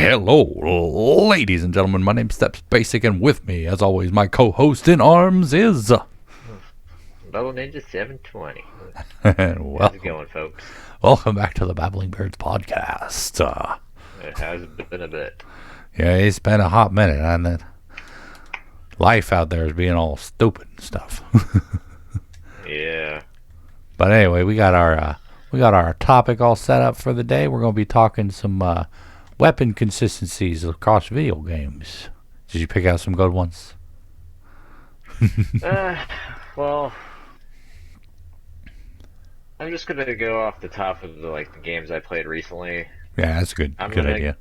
Hello, ladies and gentlemen. My name's Steps Basic, and with me, as always, my co-host in arms is... Bubble Ninja 720. How's it going, folks? Welcome back to the Babbling Birds podcast. It has been a bit. Yeah, it's been a hot minute, hasn't it? Life out there is being all stupid and stuff. Yeah. But anyway, we got our topic all set up for the day. We're going to be talking some weapon consistencies across video games. Did you pick out some good ones? Well, I'm just gonna go off the top of the games I played recently. Yeah, that's a good idea.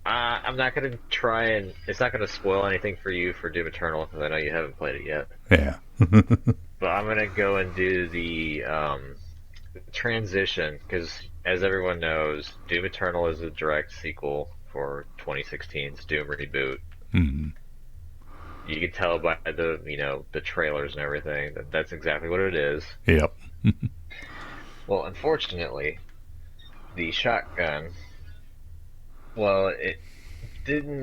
I'm not gonna try and it's not gonna spoil anything for you for Doom Eternal because I know you haven't played it yet. Yeah. But I'm gonna go and do the transition because, as everyone knows, Doom Eternal is a direct sequel for 2016's Doom reboot. Mm-hmm. You can tell by the trailers and everything that that's exactly what it is. Yep. Well, unfortunately, the shotgun, well, it didn't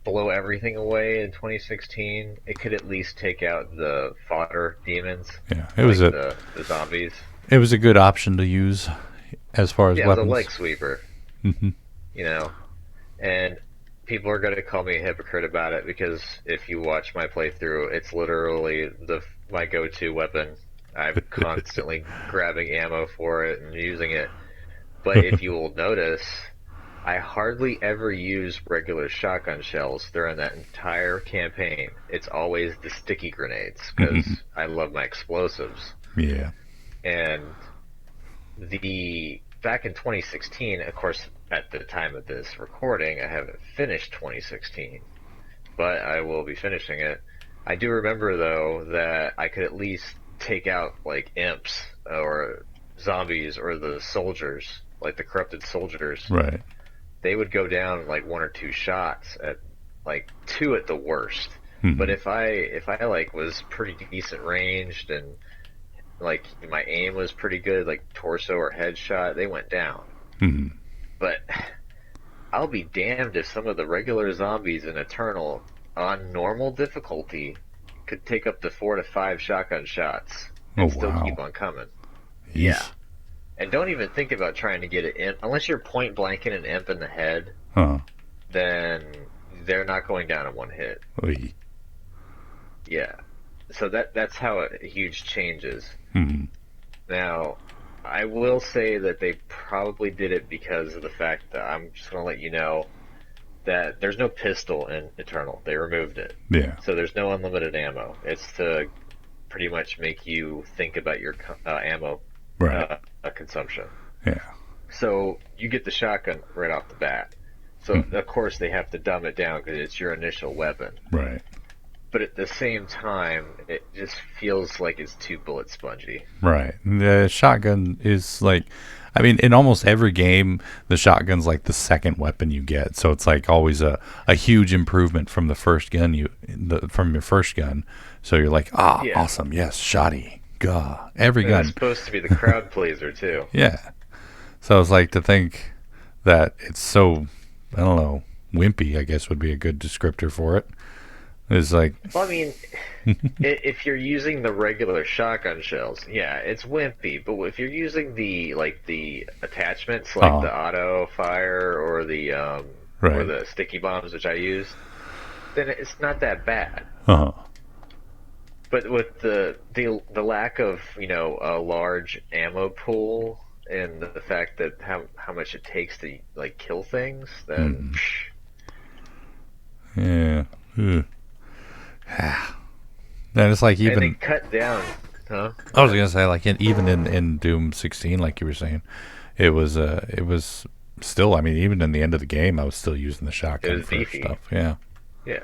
blow everything away in 2016. It could at least take out the fodder demons. Yeah, it was the zombies. It was a good option to use as far as weapons. Yeah, the leg sweeper. Mm-hmm. And people are going to call me a hypocrite about it because if you watch my playthrough, it's literally my go-to weapon. I'm constantly grabbing ammo for it and using it. But if you will notice, I hardly ever use regular shotgun shells during that entire campaign. It's always the sticky grenades because I love my explosives. Yeah. And back in 2016, of course, at the time of this recording, I haven't finished 2016, but I will be finishing it. I do remember, though, that I could at least take out, imps or zombies or the soldiers, the corrupted soldiers. Right. They would go down, one or two shots at, two at the worst. Mm-hmm. But if I was pretty decent ranged and, my aim was pretty good, torso or headshot, they went down. Mm-hmm. But I'll be damned if some of the regular zombies in Eternal on normal difficulty could take up to 4 to 5 shotgun shots and still keep on coming. Yeesh. Yeah. And don't even think about trying to get an imp. Unless you're point blanking an imp in the head, then they're not going down in one hit. Oy. Yeah. So that's how a huge change is. Mm-hmm. Now, I will say that they probably did it because of the fact that I'm just going to let you know that there's no pistol in Eternal. They removed it. Yeah. So there's no unlimited ammo. It's to pretty much make you think about your ammo consumption. Yeah. So you get the shotgun right off the bat. So, of course, they have to dumb it down because it's your initial weapon. Right. But at the same time, it just feels like it's too bullet spongy. Right. The shotgun is in almost every game, the shotgun's the second weapon you get. So it's always a huge improvement from the first gun from your first gun. So you're awesome, yes, shotty, gah, every gun. It's supposed to be the crowd pleaser too. Yeah. So it's to think that it's so, I don't know, wimpy, I guess would be a good descriptor for it. It's well, if you're using the regular shotgun shells, yeah, it's wimpy. But if you're using the attachments, the auto fire or the sticky bombs, which I use, then it's not that bad. But with the lack of a large ammo pool and the fact that how much it takes to kill things, then yeah. Then it's even and they cut down, huh? I was gonna say even in Doom 16, like you were saying, it was still. Even in the end of the game, I was still using the shotgun for beefy stuff. Yeah. Yeah.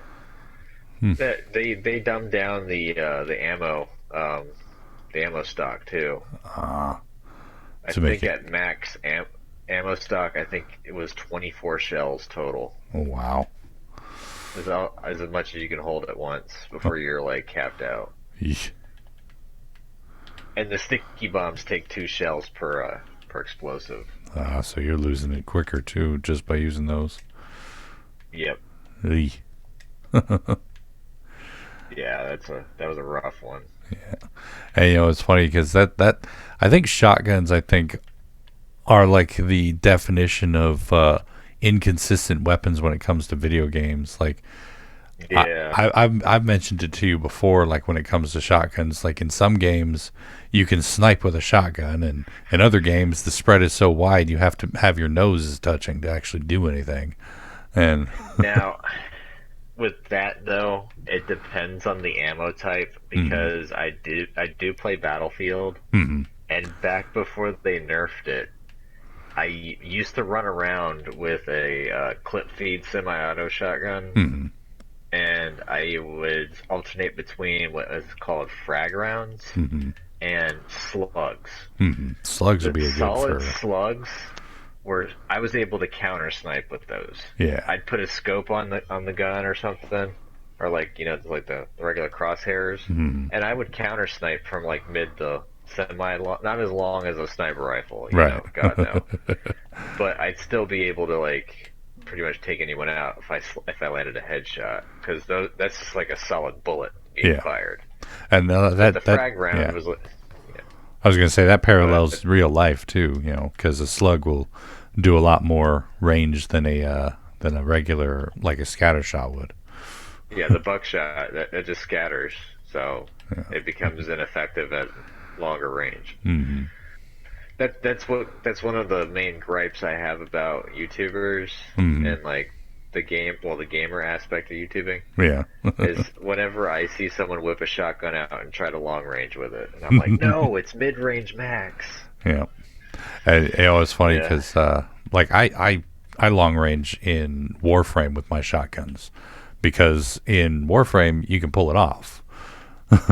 They dumbed down the ammo stock too. I think at max ammo stock, I think it was 24 shells total. Oh wow. As much as you can hold at once before you're capped out. Yeesh. And the sticky bombs take 2 shells per explosive. So you're losing it quicker too, just by using those. Yep. Eey. Yeah, that was a rough one. And it's funny because that I think shotguns are like the definition of inconsistent weapons when it comes to video games. Like Yeah. I've mentioned it to you before. Like when it comes to shotguns, like in some games you can snipe with a shotgun, and in other games the spread is so wide you have to have your noses touching to actually do anything. And Now, with that though, it depends on the ammo type mm, because I do play Battlefield, mm, and back before they nerfed it, used to run around with a clip feed semi-auto shotgun, mm, and I would alternate between what is called frag rounds mm, and slugs. slugs would The be a good solid for slugs were I was able to counter snipe with those. yeah. I'd put a scope on the gun or something, or like like the regular crosshairs, Mm, and I would counter snipe from like mid to semi long, not as long as a sniper rifle, right. God no, but I'd still be able to like pretty much take anyone out if I landed a headshot because that's just like a solid bullet being Yeah. fired. And But the that frag round yeah. was yeah, I was gonna say that go ahead. parallels real life too. Because a slug will do a lot more range than a regular like a scatter shot would. Yeah, the buckshot that just scatters, so it becomes ineffective at longer range. Mm-hmm. That's one of the main gripes I have about YouTubers Mm-hmm. and like the gamer aspect of YouTubing Yeah. is whenever I see someone whip a shotgun out and try to long range with it, and I'm like, no, it's mid range max. Yeah. And it's funny Yeah, because like I long range in Warframe with my shotguns because in Warframe you can pull it off.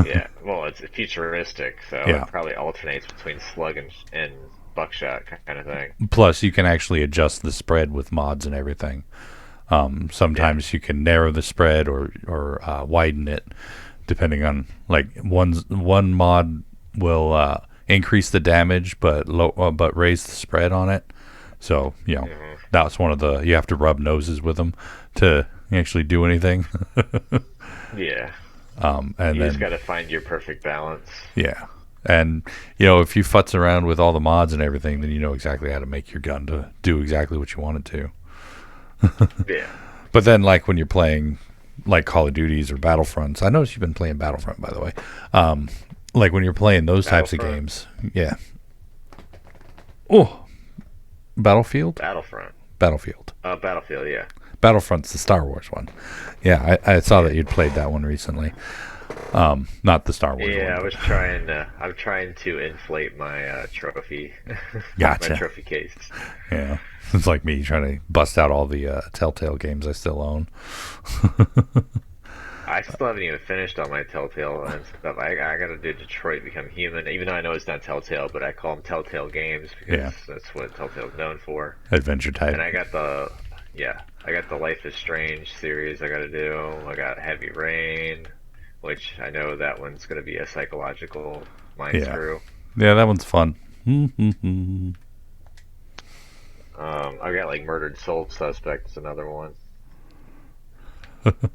yeah. Well, it's futuristic, so Yeah. it probably alternates between slug and buckshot kind of thing. Plus you can actually adjust the spread with mods and everything. Yeah, Sometimes you can narrow the spread or widen it, depending on like one mod will increase the damage but raise the spread on it. So that's one of the you have to rub noses with them to actually do anything. yeah. And You just then got to find your perfect balance. yeah, and if you futz around with all the mods and everything, then you know exactly how to make your gun to do exactly what you want it to. Yeah. But then, like when you're playing, like Call of Duties or Battlefronts, I noticed you've been playing Battlefront, by the way. Like when you're playing those types of Battlefront. games, yeah. Oh, Battlefield, Battlefront. Battlefield, Battlefield. Yeah. Battlefront's the Star Wars one. Yeah, I saw Yeah. that you'd played that one recently. Not the Star Wars Yeah. one. I was trying. I'm trying to inflate my trophy, my Gotcha. trophy case. Yeah, it's like me trying to bust out all the Telltale games I still own. I still haven't even finished all my Telltale and stuff. I got to do Detroit Become Human, even though I know it's not Telltale, but I call them Telltale games because Yeah, that's what Telltale's known for. adventure type. And I got the Life is Strange series I got to do. I got Heavy Rain, which I know that one's going to be a psychological mind Yeah, screw. yeah, that one's fun. I got like Murdered Soul Suspect is another one.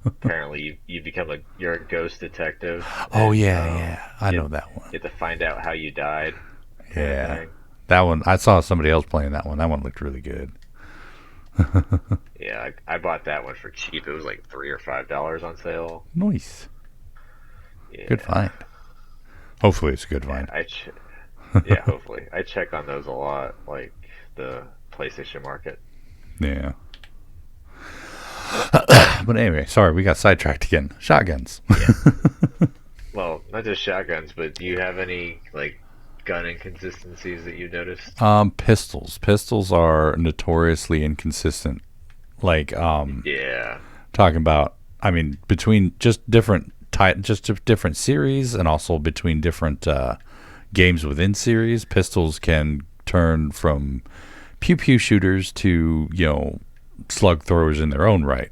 Apparently, you become you're a ghost detective, Oh and yeah, yeah, I you, know that one. you have to find out how you died, kind of Yeah, thing. that one. I saw somebody else playing that one. That one looked really good. Yeah, I bought that one for cheap. It was like $3 or $5 on sale. Nice, good Yeah, find. Hopefully, it's a good yeah, find. yeah. Hopefully, I check on those a lot, like the PlayStation Market. Yeah. But anyway, sorry, we got sidetracked again. Shotguns. Yeah. Well, not just shotguns, but do you have any like gun inconsistencies that you noticed? Pistols. Pistols are notoriously inconsistent. Like, Yeah, talking about, I mean, between just different different series, and also between different games within series, pistols can turn from pew pew shooters to slug throwers in their own right.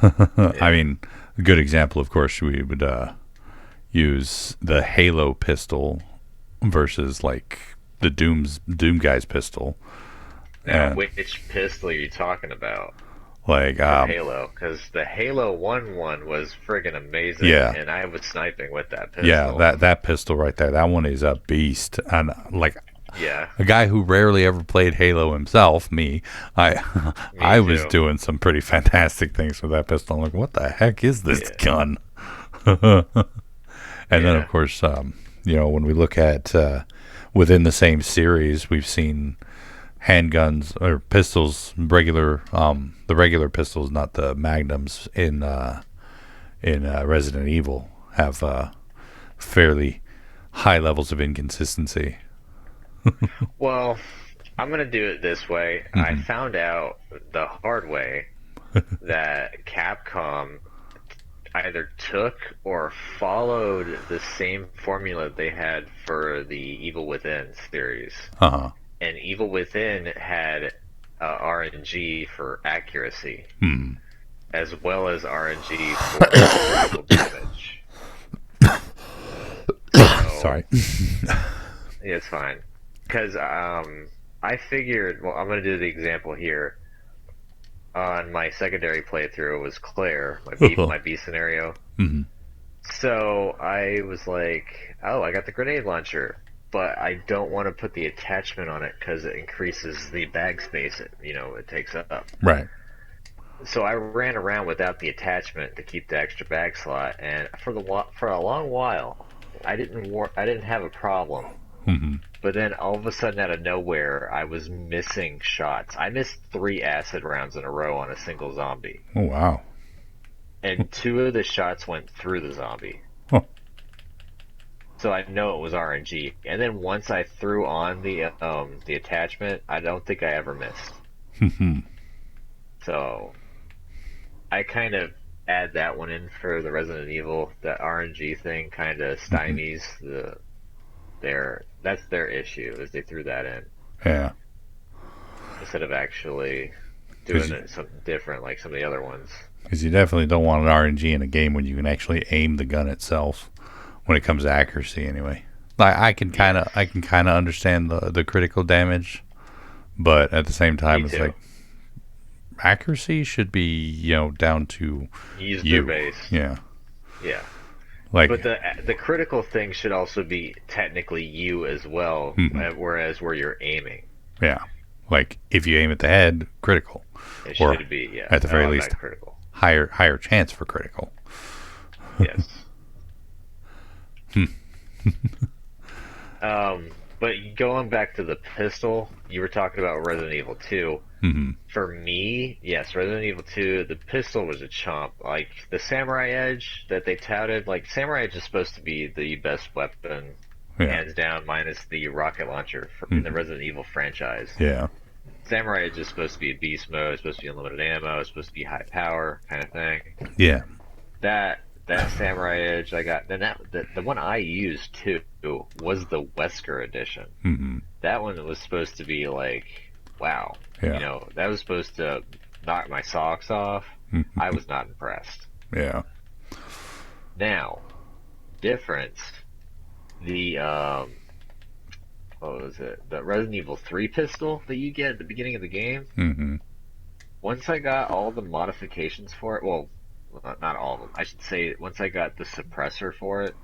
I yeah, mean, a good example, of course, we would use the Halo pistol versus like the Doom guy's pistol. Now, And which pistol are you talking about like, from Halo? Because the Halo 1 one was friggin' amazing, yeah, and I was sniping with that yeah, pistol. that pistol right there, that one is a beast. And like Yeah, a guy who rarely ever played Halo himself, me, I me I was too. doing some pretty fantastic things with that pistol. I'm like, what the heck is this Yeah, gun? And then, of yeah. course, when we look at within the same series, we've seen handguns or pistols, the regular pistols, not the magnums in Resident Evil, have fairly high levels of inconsistency. Well, I'm gonna do it this way. I Hmm. found out the hard way that Capcom either took or followed the same formula they had for the Evil Within series. Uh huh. And Evil Within had RNG for accuracy, Hmm. as well as RNG for critical damage. So, Sorry. yeah, it's fine. Because I figured, well, I'm going to do the example here. On my secondary playthrough was Claire, my B scenario. Hmm. So I was like, oh, I got the grenade launcher, but I don't want to put the attachment on it because it increases the bag space it takes up. Right. So I ran around without the attachment to keep the extra bag slot, and for a long while, I didn't have a problem. Hmm. But then all of a sudden, out of nowhere, I was missing shots. I missed 3 acid rounds in a row on a single zombie, Oh wow. and 2 of the shots went through the zombie. Huh. So I know it was RNG. And then once I threw on the attachment, I don't think I ever missed. Hmm. So I kind of add that one in for the Resident Evil. That RNG thing kind of Hmm. stymies their that's their issue is they threw that in Yeah. instead of actually Because doing it something different like some of the other ones. you definitely don't want an RNG in a game when you can actually aim the gun itself. When it comes to accuracy, anyway. Yes, I can kind of understand the critical damage, but at the same me time, it's too. like accuracy should be down to User you. base, Yeah. yeah. But Like, the critical thing should also be technically you as well, mhm, whereas where you're aiming, yeah. Like if you aim at the head, critical, it or should be yeah. at the Oh, very I'm least, not critical. higher chance for critical. Yes. Hmm. But going back to the pistol, you were talking about Resident Evil 2. Hmm. For me, yes, Resident Evil 2, the pistol was a chump. Like, the Samurai Edge that they touted, like, Samurai Edge is supposed to be the best weapon, Yeah. hands down, minus the rocket launcher in the Hmm. Resident Evil franchise. Yeah. Samurai Edge is supposed to be a beast mode, it's supposed to be unlimited ammo, it's supposed to be high power kind of thing. Yeah. That Samurai Edge I got, then the one I used too was the Wesker edition. Hmm. That one was supposed to be like, wow, Yeah. that was supposed to knock my socks off. Hmm. I was not impressed. Yeah. Now, difference, the what was it? The Resident Evil 3 pistol that you get at the beginning of the game. Hmm. Once I got all the modifications for it, well, not all of them. I should say once I got the suppressor for it,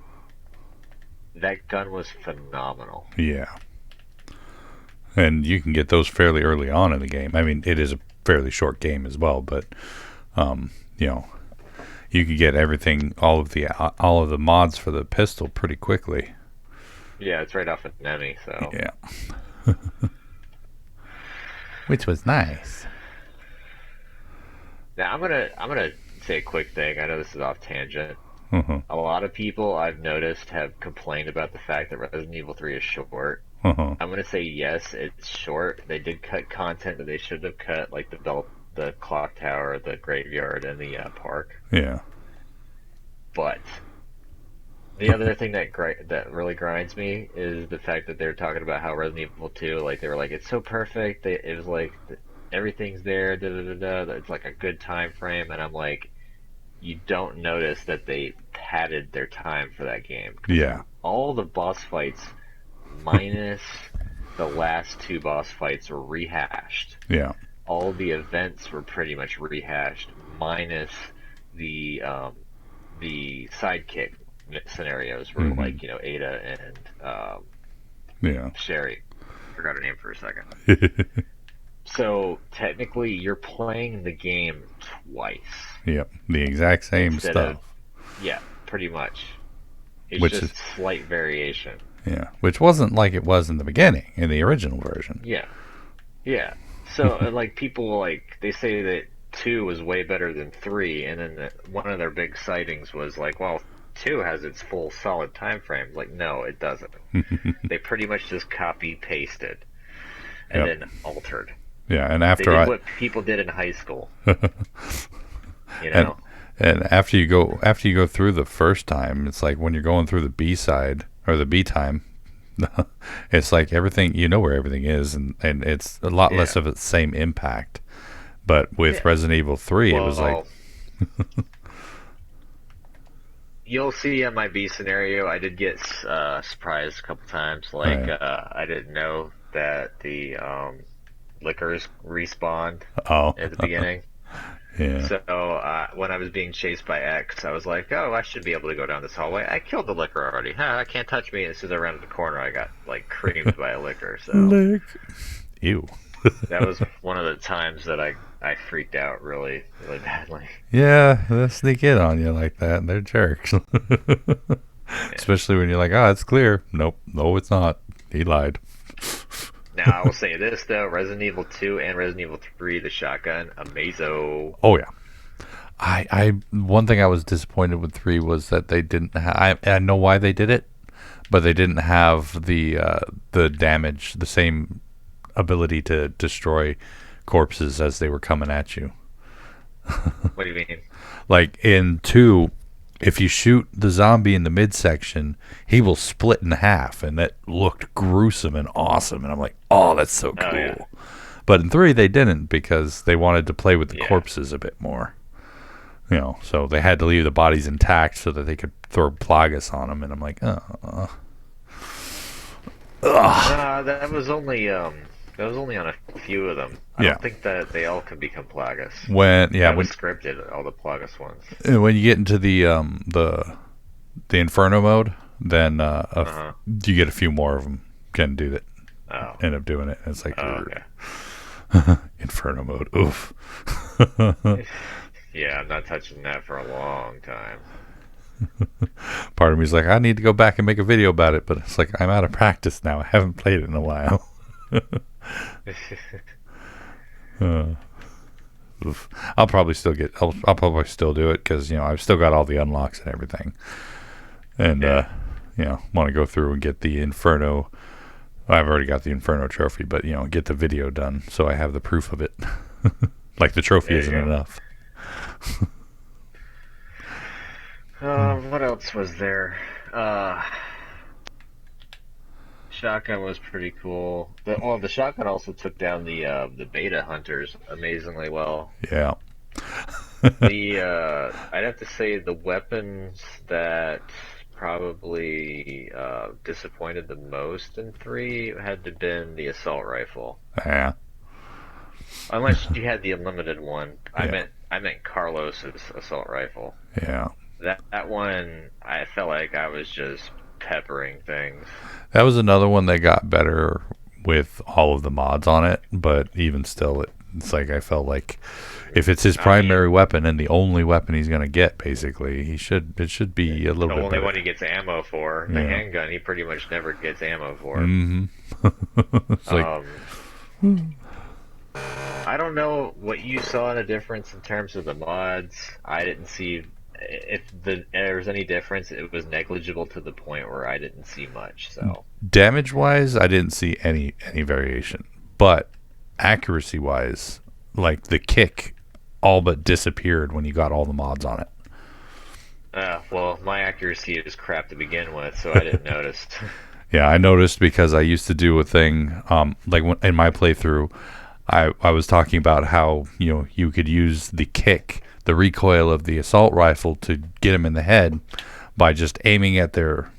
that gun was phenomenal. Yeah. And you can get those fairly early on in the game. I mean, it is a fairly short game as well, but um, you know, you can get everything, all of the mods for the pistol pretty quickly. Yeah, it's right off of Nemi, so. Yeah, which was nice. Now I'm gonna say a quick thing. I know this is off tangent. Uh-huh. A lot of people I've noticed have complained about the fact that Resident Evil 3 is short. Uh-huh. I'm gonna say yes, it's short. They did cut content that they should have cut, like the clock tower, the graveyard, and the park. Yeah. But the other thing that really grinds me is the fact that they're talking about how Resident Evil 2, like they were like, it's so perfect. It was like everything's there. Da da da da. It's like a good time frame, and I'm like, you don't notice that they padded their time for that game. Yeah. All the boss fights, minus the last two boss fights were rehashed. Yeah. All the events were pretty much rehashed, minus the sidekick scenarios were Mm-hmm. like Ada and Yeah. Sherry. Forgot her name for a second. So technically, you're playing the game twice Yep. The exact same instead of, stuff. yeah, pretty much. It's Which just is slight variation. yeah. Which wasn't like it was in the beginning in the original version. Yeah, yeah. So like people like they say that two was way better than three, and then one of their big sightings was like, well, two has its full solid time frame. Like, no, it doesn't. They pretty much just copy pasted and Yep. then altered. Yeah. And They after did I what people did in high school, you and know? and after you go through the first time, it's like when you're going through the B side or the B time, it's like everything you know where everything is, and it's a lot Yeah, less of its same impact. But with yeah. Resident Evil 3, it was like, Well, you'll see on my B scenario, I did get surprised a couple times. Like, right, I didn't know that the liquors respawned oh, at the beginning. yeah, So when I was being chased by X, I was like, "Oh, I should be able to go down this hallway. I killed the liquor already. Huh, I can't touch me." And as soon as I rounded the corner, I got like creamed by a liquor. So lick, ew, that was one of the times that I freaked out really really badly. yeah, they sneak in on you like that. They're jerks, Yeah. especially when you're like, oh, it's clear. Nope, no, it's not. He lied. Now I will say this though: Resident Evil 2 and Resident Evil 3, the shotgun, amazo. Oh yeah. One thing I was disappointed with 3 was that they didn't. I know why they did it, but they didn't have the damage, the same ability to destroy corpses as they were coming at you. What do you mean? Like in 2, if you shoot the zombie in the midsection, he will split in half, and that looked gruesome and awesome. And I'm like, oh, that's so Oh yeah, cool. But in 3, they didn't because they wanted to play with the yeah. corpses a bit more. So they had to leave the bodies intact so that they could throw plagas on them. And I'm like, ugh. That was only on a few of them. I Yeah. don't think that they all can become Plagas. When yeah That was scripted, all the Plagas ones. when you get into the Inferno mode, then Uh-huh. you get a few more of them can do that. Oh. End up doing it. And it's like Oh, okay. Inferno mode. Oof. Yeah, I'm not touching that for a long time. Part of me's like, I need to go back and make a video about it, but it's like I'm out of practice now. I haven't played it in a while. Uh, oof. I'll probably still get. I'll probably still do it because I've still got all the unlocks and everything, and Yeah. want to go through and get the Inferno. I've already got the Inferno trophy, but get the video done so I have the proof of it. Like the trophy There you isn't go. enough. What else was there? Shotgun was pretty cool. The shotgun also took down the beta hunters amazingly well. Yeah. I'd have to say the weapons that probably disappointed the most in 3 had to been the assault rifle. Yeah. Unless you had the unlimited one. Yeah. I meant Carlos's assault rifle. Yeah. That one I felt like I was just peppering things. That was another one that got better with all of the mods on it, but even still, it's like I felt like if it's his I mean, primary weapon and the only weapon he's gonna get, basically, it should be a the little bit only better. one he gets ammo for. The Yeah. handgun he pretty much never gets ammo for. It's like, I don't know what you saw in a difference in terms of the mods. I didn't see if there was any difference. It was negligible to the point where I didn't see much. So damage wise, I didn't see any variation, but accuracy wise, like the kick all but disappeared when you got all the mods on it. well, my accuracy is crap to begin with, so I didn't notice. Yeah, I noticed because I used to do a thing, like in my playthrough, I was talking about how you could use the kick, the recoil of the assault rifle to get him in the head by just aiming at their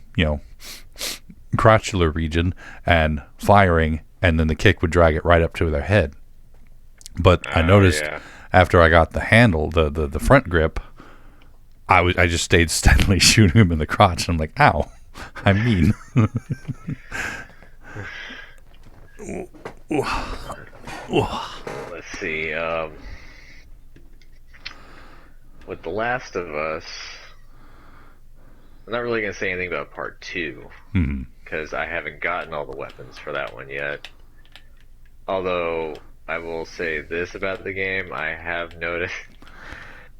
crotchular region and firing and then the kick would drag it right up to their head. But I noticed Yeah. after I got the handle, the front grip, I just stayed steadily shooting him in the crotch. And I'm like, ow, I mean. Let's see. With The Last of Us, I'm not really gonna say anything about part 2 because I haven't gotten all the weapons for that one yet. Although I will say this about the game, I have noticed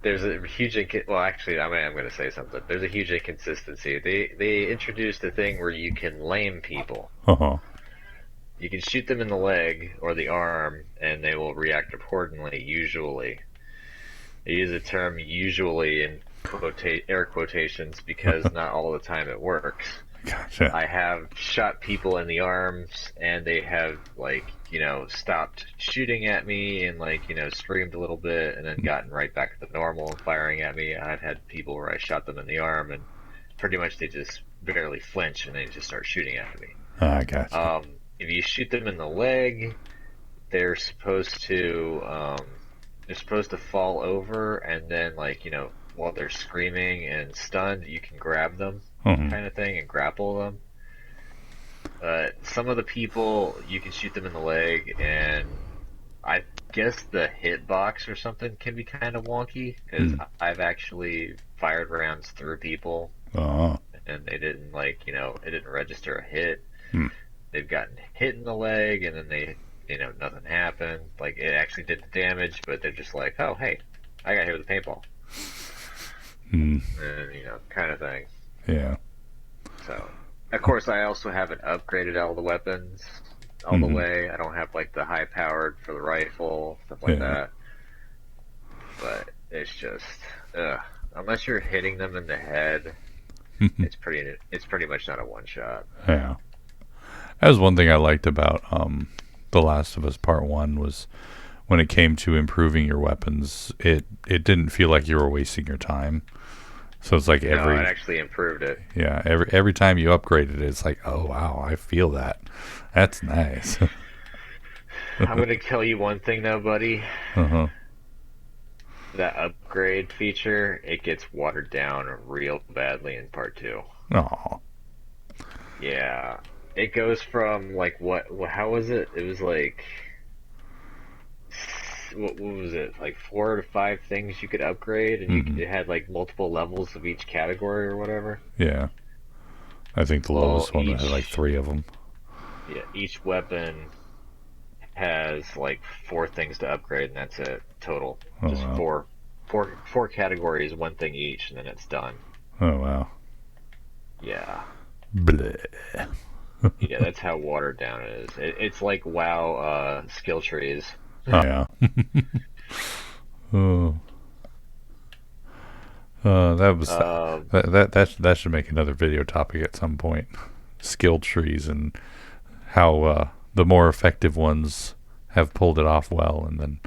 there's a huge well, actually, I'm going to say something. There's a huge inconsistency. They introduced a thing where you can lame people. Uh-huh. You can shoot them in the leg or the arm, and they will react accordingly. Usually, they use the term "usually" in air quotations because not all the time it works. Gotcha. I have shot people in the arms, and they have stopped shooting at me and screamed a little bit, and then gotten right back to normal and firing at me. I've had people where I shot them in the arm, and pretty much they just barely flinch and they just start shooting at me. I gotcha. If you shoot them in the leg, they're supposed to fall over, and then while they're screaming and stunned, you can grab them, kind of thing, and grapple them. Some of the people, you can shoot them in the leg, and I guess the hitbox or something can be kind of wonky, because I've actually fired rounds through people, and they didn't it didn't register a hit. They've gotten hit in the leg, and then nothing happened. Like, it actually did the damage, but they're just like, oh, hey, I got hit with a paintball. And, kind of thing. Yeah. So, of course, I also haven't upgraded all the weapons all the way. I don't have, the high-powered for the rifle, stuff like that. But it's just, unless you're hitting them in the head, it's pretty much not a one-shot. Yeah. That was one thing I liked about The Last of Us Part 1 was when it came to improving your weapons, it didn't feel like you were wasting your time. So it's like No, it actually improved it. Yeah, every time you upgraded it, it's like, oh wow, I feel that. That's nice. I'm gonna tell you one thing though, buddy. That upgrade feature, it gets watered down real badly in part 2. Oh. Yeah. It goes from how was it? It was what was it? 4 to 5 things you could upgrade, and it had multiple levels of each category or whatever. Yeah. I think the lowest one had 3 of them. Yeah, each weapon has 4 things to upgrade, and that's it total. Oh, Just wow. four categories, 1 thing each, and then it's done. Oh wow. Yeah. Bleh. Yeah, that's how watered down it is. It's like WoW skill trees. Oh, yeah. Oh. That was that should make another video topic at some point. Skill trees and how the more effective ones have pulled it off well, and then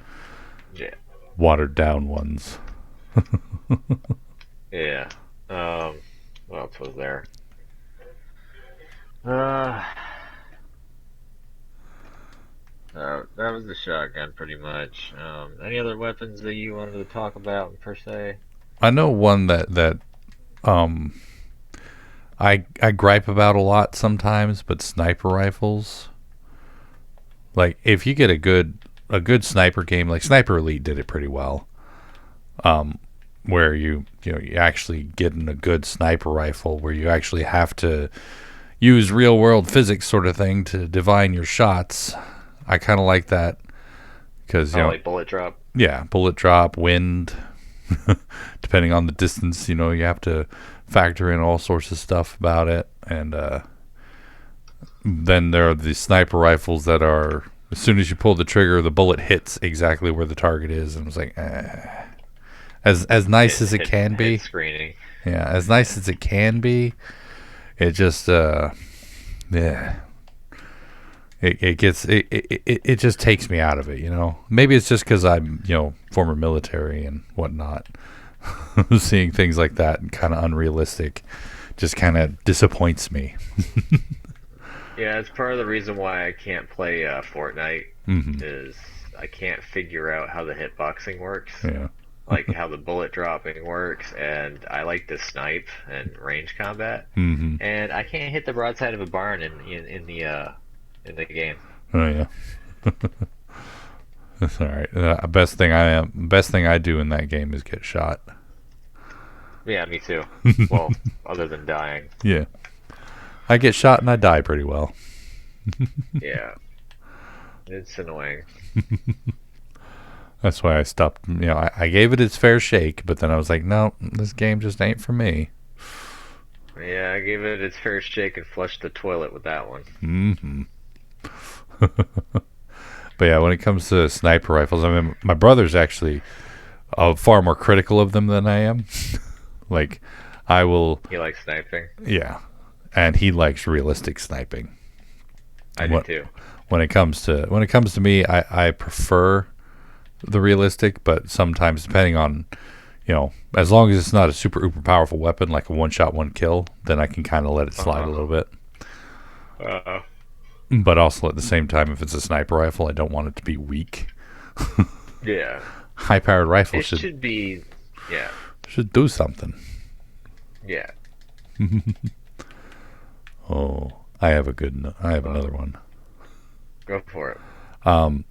watered down ones. Yeah. What else was there? That was the shotgun, pretty much. Any other weapons that you wanted to talk about per se? I know one that I gripe about a lot sometimes, but sniper rifles. Like, if you get a good sniper game, like Sniper Elite did it pretty well. Where you actually get in a good sniper rifle where you actually have to use real world physics sort of thing to divine your shots. I kind of like that because like bullet drop. Yeah, bullet drop, wind, depending on the distance. You have to factor in all sorts of stuff about it. And then there are the sniper rifles that are, as soon as you pull the trigger, the bullet hits exactly where the target is, and it's like, as nice as it can be. Screening. Yeah, as nice as it can be, it just it just takes me out of it. Maybe it's just because I'm former military and whatnot. Seeing things like that and kind of unrealistic just kind of disappoints me. Yeah, it's part of the reason why I can't play Fortnite Hmm. is I can't figure out how the hitboxing works, Yeah. like how the bullet dropping works, and I like to snipe and range combat, Hmm. and I can't hit the broadside of a barn in the game. Oh yeah. That's all right. Best thing I do in that game is get shot. Yeah, me too. Well, other than dying. Yeah. I get shot and I die pretty well. Yeah, it's annoying. That's why I stopped. I gave it its fair shake, but then I was like, no, this game just ain't for me. Yeah, I gave it its fair shake and flushed the toilet with that one. Hmm. But yeah, when it comes to sniper rifles, I mean, my brother's actually far more critical of them than I am. Like, I will, You like sniping? yeah, and he likes realistic sniping. I do What too. when it comes to me, I prefer the realistic, but sometimes depending on as long as it's not a super uber powerful weapon like a one shot one kill, then I can kind of let it slide a Uh-huh. little bit. Uh, But also at the same time, if it's a sniper rifle, I don't want it to be weak. yeah. High powered rifle It should should be, yeah, should do something. yeah. Oh, I have another one. Go for it. Um,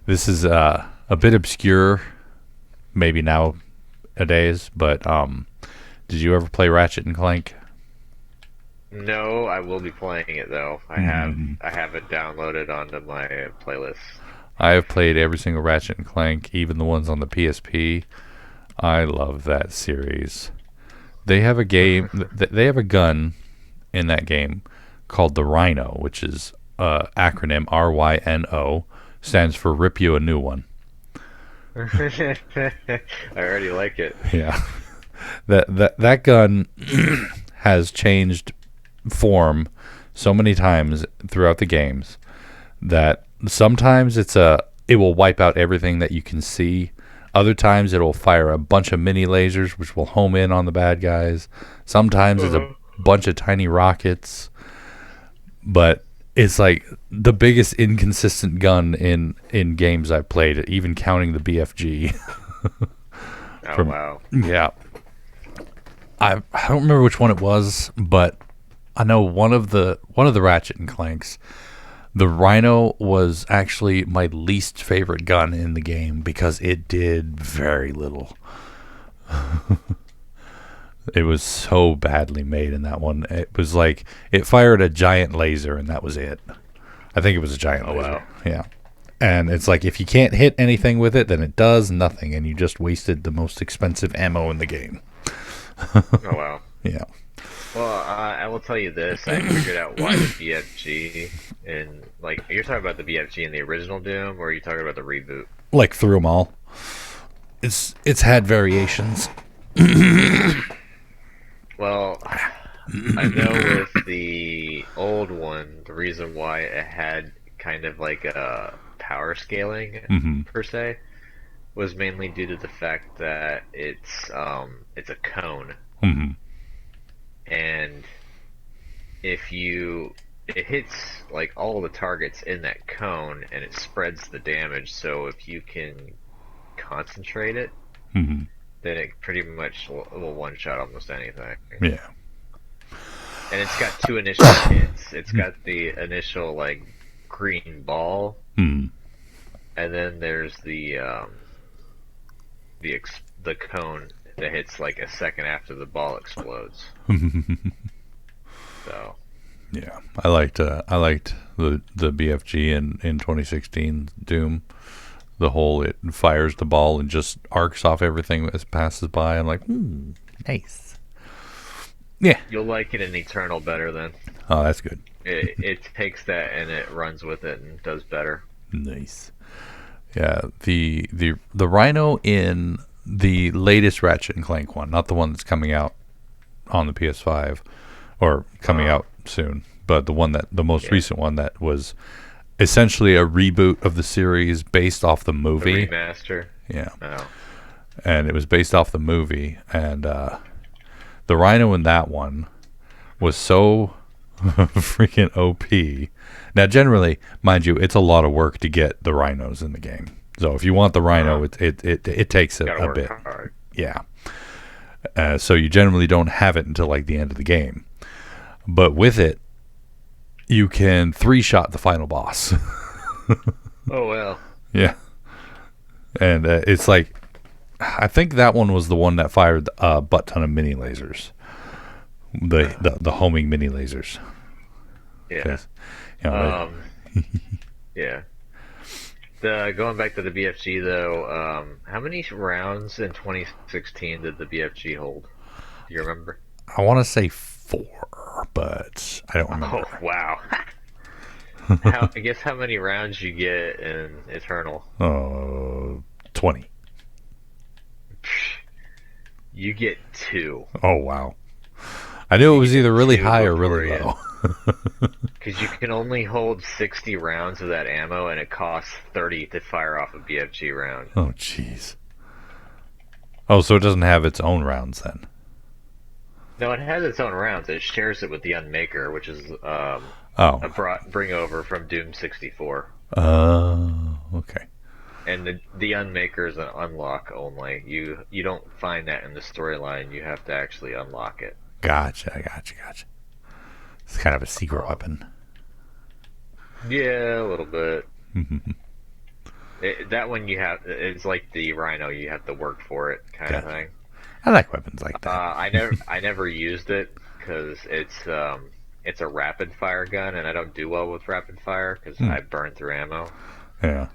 this is a bit obscure, maybe nowadays, but did you ever play Ratchet and Clank? No, I will be playing it though. Mhm. I have it downloaded onto my playlist. I have played every single Ratchet and Clank, even the ones on the PSP. I love that series. They have a game. They have a gun in that game called the Rhino, which is acronym RYNO, stands for Rip You a New One. I already like it. Yeah, that gun has changed form so many times throughout the games that sometimes it will wipe out everything that you can see. Other times it'll fire a bunch of mini lasers which will home in on the bad guys. Sometimes it's a Uh-huh. bunch of tiny rockets, but it's like the biggest inconsistent gun in games I've played, even counting the BFG. Oh From wow. yeah, I don't remember which one it was, but I know one of the Ratchet and Clanks. The Rhino was actually my least favorite gun in the game because it did very little. It was so badly made in that one. It was like it fired a giant laser and that was it. I think it was a giant Oh laser. wow. Yeah. And it's like if you can't hit anything with it, then it does nothing and you just wasted the most expensive ammo in the game. Oh wow. Yeah. Well, I will tell you this. I figured out why the BFG in like you're talking about the BFG in the original Doom, or are you talking about the reboot? Like through them all. It's had variations. Well, I know with the old one, the reason why it had kind of like a power scaling Mhm. per se was mainly due to the fact that it's a cone, Mhm. and if you it hits like all the targets in that cone and it spreads the damage. So if you can concentrate it, Mhm. then it pretty much will one shot almost anything. Yeah. And it's got two initial hits. It's got the initial like green ball, Mhm. and then there's the cone that hits like a second after the ball explodes. So Yeah, I liked the BFG in 2016 Doom. The whole it fires the ball and just arcs off everything as it passes by. I'm like, nice. Yeah. you'll like it in Eternal better then. Oh, that's good. It takes that and it runs with it and does better. Nice. Yeah, the Rhino in the latest Ratchet and Clank one, not the one that's coming out on the PS5 or coming Uh, out soon, but the most yeah, recent one that was essentially a reboot of the series based off the the movie. remaster. Yeah, Oh, and it was based off the movie, and the Rhino in that one was so Freaking OP. Now, generally, mind you, it's a lot of work to get the rhinos in the game. So if you want the rhino, it takes Gotta a work bit. hard. Yeah. So you generally don't have it until like the end of the game. But with it, you can 3-shot the final boss. Oh well. Yeah. And it's like, I think that one was the one that fired a butt ton of mini lasers. The homing mini lasers. Yeah. 'Cause, you know, Yeah. Going back to the BFG though, how many rounds in 2016 did the BFG hold? Do you remember? I want to say 4, but I don't remember. Oh wow. I guess how many rounds you get in Eternal? 20. You get 2. Oh, wow. I knew it was either really 2 high or before really you. low. Because you can only hold 60 rounds of that ammo, and it costs 30 to fire off a BFG round. Oh, jeez. Oh, so it doesn't have its own rounds then? No, it has its own rounds. It shares it with the Unmaker, which is a bring over from Doom 64. Oh, okay. And the Unmaker is an unlock only. You don't find that in the storyline. You have to actually unlock it. Gotcha. It's kind of a secret weapon. Yeah, a little bit. That one it's like the Rhino. You have to work for it, kind of thing. I like weapons like that. I never used it because it's a rapid fire gun, and I don't do well with rapid fire because I burn through ammo. Yeah.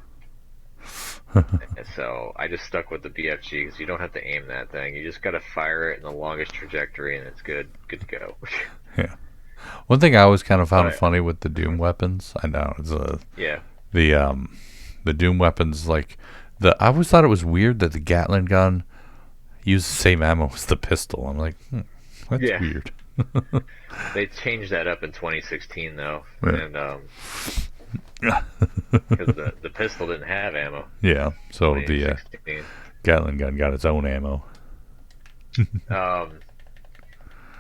So I just stuck with the BFG because you don't have to aim that thing. You just got to fire it in the longest trajectory, and it's good to go. Yeah. One thing I always kind of found funny with the Doom weapons, I know, is the Doom weapons, like I always thought it was weird that the Gatling gun used the same ammo as the pistol. I'm like, that's weird. They changed that up in 2016 though, and because the pistol didn't have ammo. Yeah, so the Gatling gun got its own ammo.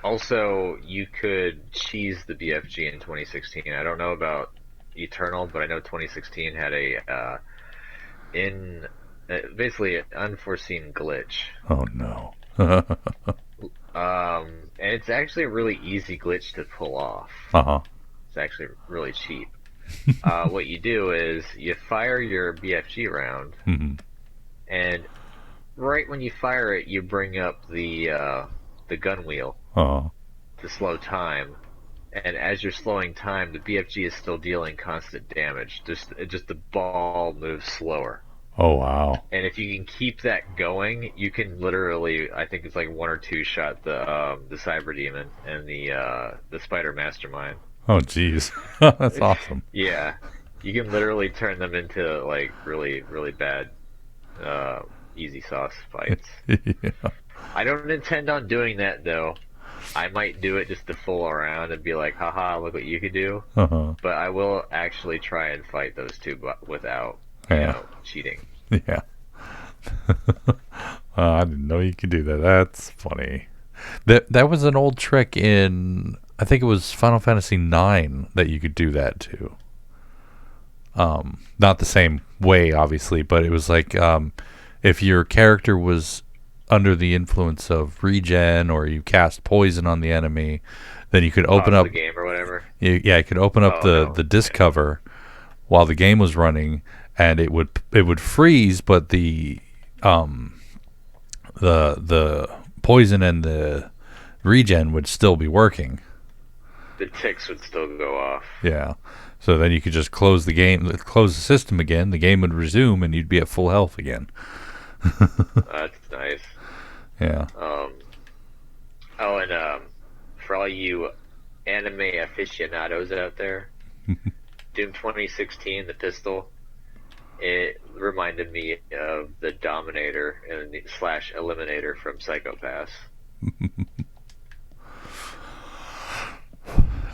Also, you could cheese the BFG in 2016. I don't know about Eternal, but I know 2016 had basically an unforeseen glitch. Oh no. And it's actually a really easy glitch to pull off. It's actually really cheap. What you do is you fire your BFG round, and right when you fire it, you bring up the gun wheel to slow time. And as you're slowing time, the BFG is still dealing constant damage. Just the ball moves slower. Oh wow! And if you can keep that going, you can literally, I think it's like 1 or 2 shot the Cyber Demon and the Spider Mastermind. Oh jeez, that's awesome. Yeah, you can literally turn them into like really really bad easy sauce fights. Yeah. I don't intend on doing that though. I might do it just to fool around and be like, haha, look what you could do. But I will actually try and fight those two without cheating. Yeah. I didn't know you could do that. That's funny. That was an old trick in, I think it was Final Fantasy IX, that you could do that too. Not the same way, obviously, but it was like if your character was under the influence of regen, or you cast poison on the enemy, then you could open up the game or whatever. You could open up the disc cover while the game was running, and it would freeze, but the poison and the regen would still be working. The ticks would still go off. Yeah. So then you could just close the system again, the game would resume, and you'd be at full health again. That's nice. Yeah. And for all you anime aficionados out there, Doom 2016, the pistol, it reminded me of the Dominator and / Eliminator from Psycho-Pass.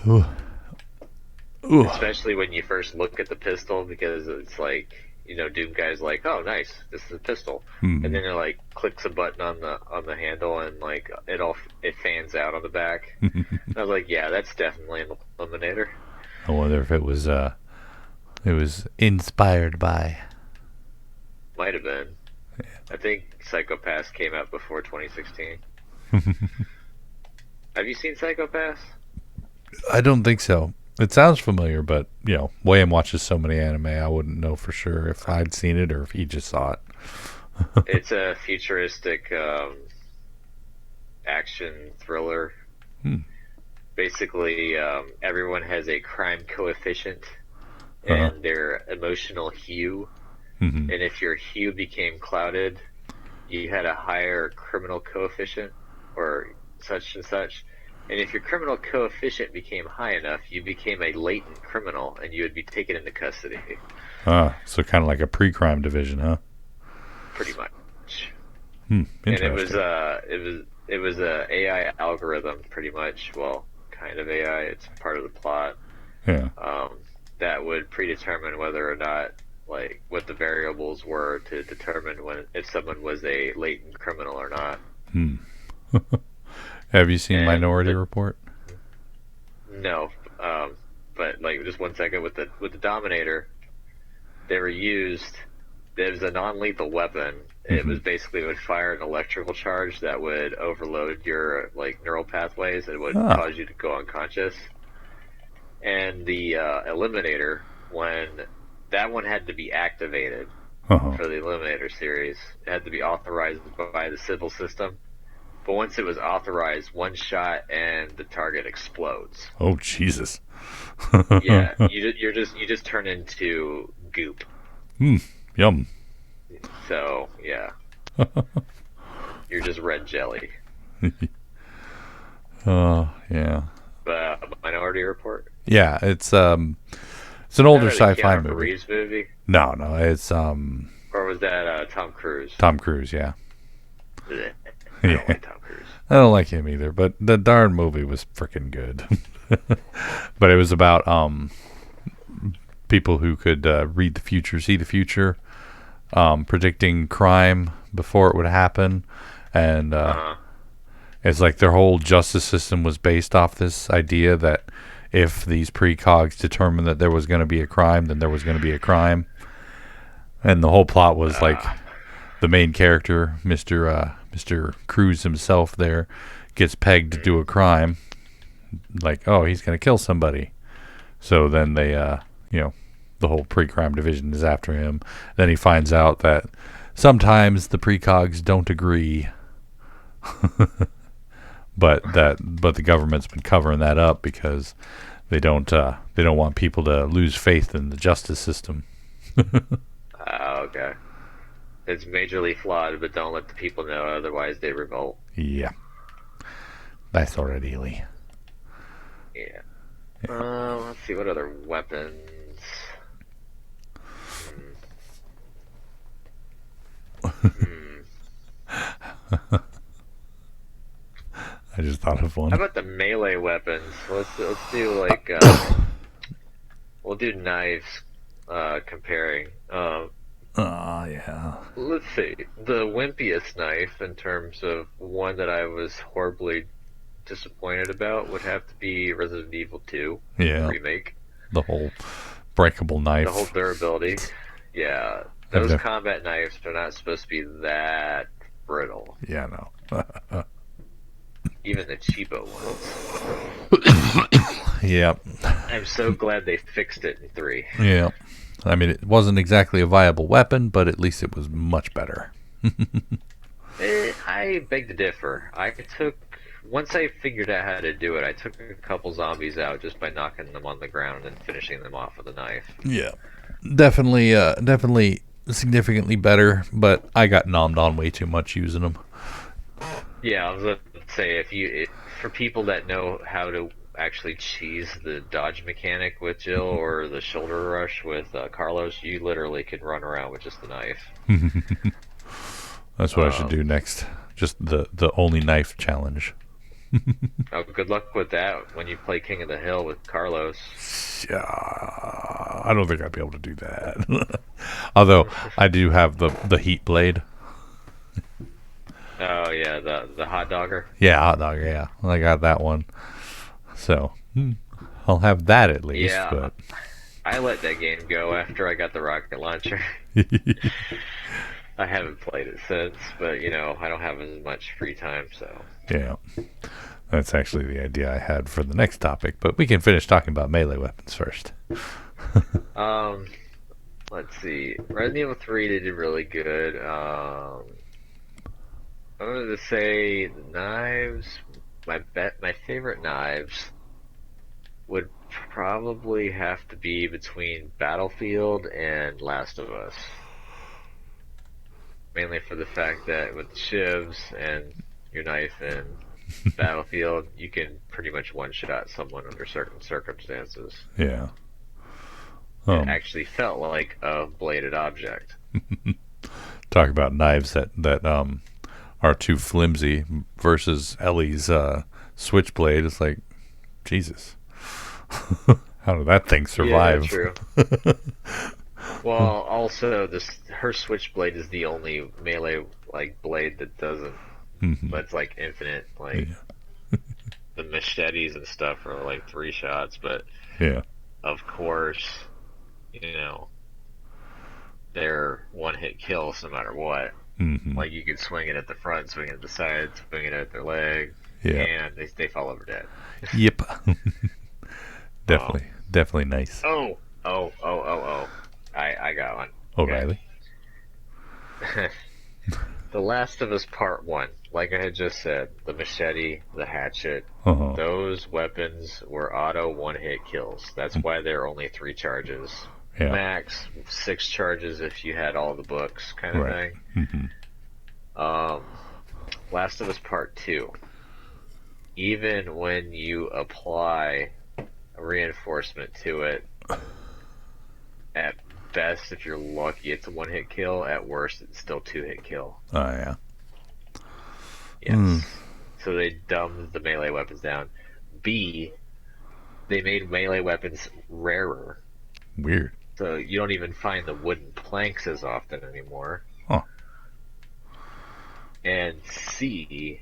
Ooh. Especially when you first look at the pistol, because it's like Doom Guy's like, oh, nice, this is a pistol, and Hmm. then it like clicks a button on the handle, and like it fans out on the back. And I was like, yeah, that's definitely an Eliminator. I wonder if it was inspired by. Might have been. I think Psychopaths came out before 2016. Have you seen Psychopaths? I don't think so. It sounds familiar, but William watches so many anime, I wouldn't know for sure if I'd seen it or if he just saw it. It's a futuristic action thriller. Hmm. Basically, everyone has a crime coefficient Uh-huh. and their emotional hue. Hmm. And if your hue became clouded, you had a higher criminal coefficient or such and such. And if your criminal coefficient became high enough, you became a latent criminal and you would be taken into custody, So kind of like a pre-crime division, huh? pretty much. And Interesting. it was a AI algorithm, pretty much. Well, kind of AI. It's part of the plot. Yeah. That would predetermine whether or not, like, what the variables were to determine if someone was a latent criminal or not. Hmm. Have you seen And Minority Report? no, but like just one second with the Dominator, they were used. It was a non-lethal weapon. It Hmm. was basically it would fire an electrical charge that would overload your like neural pathways and would Ah. cause you to go unconscious. And the Eliminator, when that one had to be activated Uh-huh. for the Eliminator series, it had to be authorized by the civil system. But once it was authorized, one shot and the target explodes. Oh Jesus. Yeah, you just turn into goop. Yum. So yeah, you're just red jelly. Oh yeah. Minority Report. Yeah, it's an Is that older a sci-fi Keanu movie. Reeves movie, No, it's or was that Tom Cruise? Tom Cruise, yeah. Blech. I don't Yeah. like Tom Cruise. I don't like him either, but the darn movie was freaking good. But it was about people who could read the future, see the future, predicting crime before it would happen, and Uh-huh. it's like their whole justice system was based off this idea that if these precogs determined that there was going to be a crime, then there was going to be a crime, and the whole plot was like the main character, Mr. Cruz himself, there gets pegged to do a crime, like he's going to kill somebody. So then they, the whole pre-crime division is after him. Then he finds out that sometimes the precogs don't agree, but the government's been covering that up because they don't want people to lose faith in the justice system. Okay. It's majorly flawed, but don't let the people know, otherwise they revolt. Yeah, that's already Ely. Yeah. Let's see what other weapons. Hmm. I just thought of How one. about the melee weapons? Let's do like we'll do knives. Comparing. Oh yeah. Let's see. The wimpiest knife, in terms of one that I was horribly disappointed about, would have to be Resident Evil 2 Yeah, remake. the whole breakable The whole knife. durability. Yeah, I've those never, combat knives are not supposed to be that brittle. yeah, no. Even the cheapo ones. Yeah, I'm so glad they fixed it in 3. yeah. I mean, it wasn't exactly a viable weapon, but at least it was much better. I beg to differ. Once I figured out how to do it, I took a couple zombies out just by knocking them on the ground and finishing them off with a knife. Yeah, definitely significantly better. But I got nommed on way too much using them. Yeah, I was going to say, for people that know how to actually cheese the dodge mechanic with Jill or the shoulder rush with Carlos, you literally can run around with just the knife. That's what I should do next. Just the only knife challenge. Oh, good luck with that when you play King of the Hill with Carlos. Yeah, I don't think I'd be able to do that. Although I do have the heat blade. Oh yeah, the hot dogger. Yeah, hot dog. Yeah, I got that one. So I'll have that at least. Yeah, But I let that game go after I got the rocket launcher. I haven't played it since, but I don't have as much free time, so. yeah, that's actually the idea I had for the next topic. But we can finish talking about melee weapons first. Um, let's see. Resident Evil 3 they did really good. I'm going to say the knives. My favorite knives would probably have to be between Battlefield and Last of Us. Mainly for the fact that with shivs and your knife in Battlefield, you can pretty much one-shot someone under certain circumstances. Yeah. It actually felt like a bladed object. Talk about knives that are too flimsy versus Ellie's switchblade. It's like, Jesus, how did that thing Yeah, survive? true. Well, also this her switchblade is the only melee like blade that doesn't that's like infinite. Like Yeah. the machetes and stuff are like 3 shots, but Yeah. of course, you know, they're one hit kills no matter what. Mm-hmm. Like you can swing it at the front, swing it at the side, swing it at their leg, Yeah. and they fall over dead. Yep. Um, Definitely nice. oh. I got one. Okay. O'Reilly. The Last of Us Part 1, like I had just said, the machete, the hatchet, Uh-huh. those weapons were auto one-hit kills. That's why there are only 3 charges. Yeah. Max 6 charges if you had all the books, kind of Right. thing. Mm-hmm. Last of Us Part 2, even when you apply a reinforcement to it, at best, if you're lucky, it's a one-hit kill. At worst, it's still 2-hit kill. Oh yeah. Yes. So they dumbed the melee weapons down. B, they made melee weapons rarer. Weird. So you don't even find the wooden planks as often anymore. Huh. And C,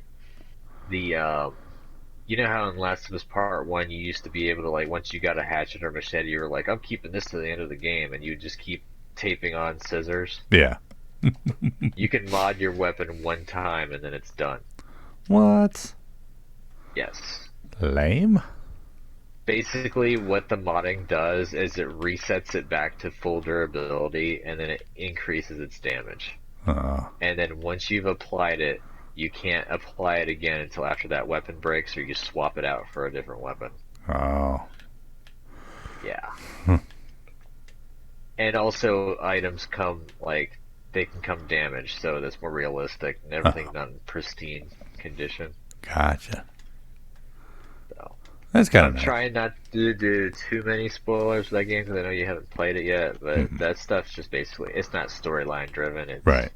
you know how in Last of Us Part 1 you used to be able to, like, once you got a hatchet or machete, you were like, I'm keeping this to the end of the game, and you just keep taping on scissors? Yeah. You can mod your weapon one time and then it's done. What? Yes. Lame. Basically, what the modding does is it resets it back to full durability and then it increases its damage. And then once you've applied it, you can't apply it again until after that weapon breaks or you swap it out for a different weapon. Oh. Yeah. And also, items come, like, they can come damaged, so that's more realistic and everything's not in pristine condition. Gotcha. So. That's kind of I'm nice. trying not to do too many spoilers for that game because I know you haven't played it yet, but that stuff's just basically, it's not storyline driven. It's, Right.